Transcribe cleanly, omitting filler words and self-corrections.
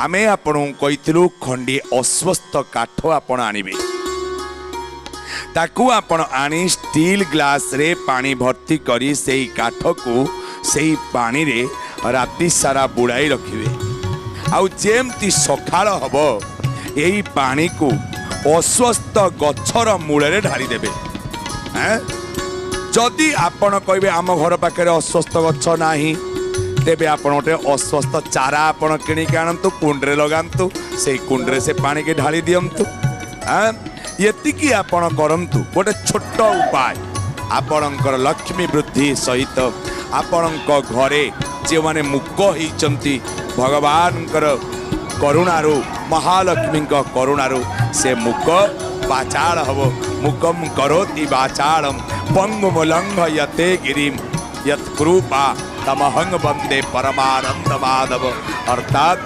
आमे आपण कहितलु खंडी अस्वस्थ काठ आपण आनिबे ताकू आपण आनी स्टील ग्लास रे पानी भर्ती करी सेई काठ को सेई पानी रे राति सारा बुड़ाई रखिबे आउ जेमती सखाळ हबो एई पानी को अस्वस्थ गछर मूल रे ढाली देबे। जदि आपण कहबे आम घर पाखे अस्वस्थ गछ नाही तेबे आपण गोटे अस्वस्थ चारा आपण किणिक आणतु कुंड्रे लगांतु से कुंड्रे से पानी के ढाली दियंतु। ये आपण करंतु गोटे छोट उपाय आपणकर लक्ष्मी वृद्धि सहित आपणक घरे जे माने मुक होइचंती भगवानकर करुणारू महालक्ष्मी करुणारू से मुक वाचाल हब मुकम करोति वाचालम पंगुमलंघ यते गिरिम यत्कृपा तमहंग वंदे परमानंद माधव। अर्थात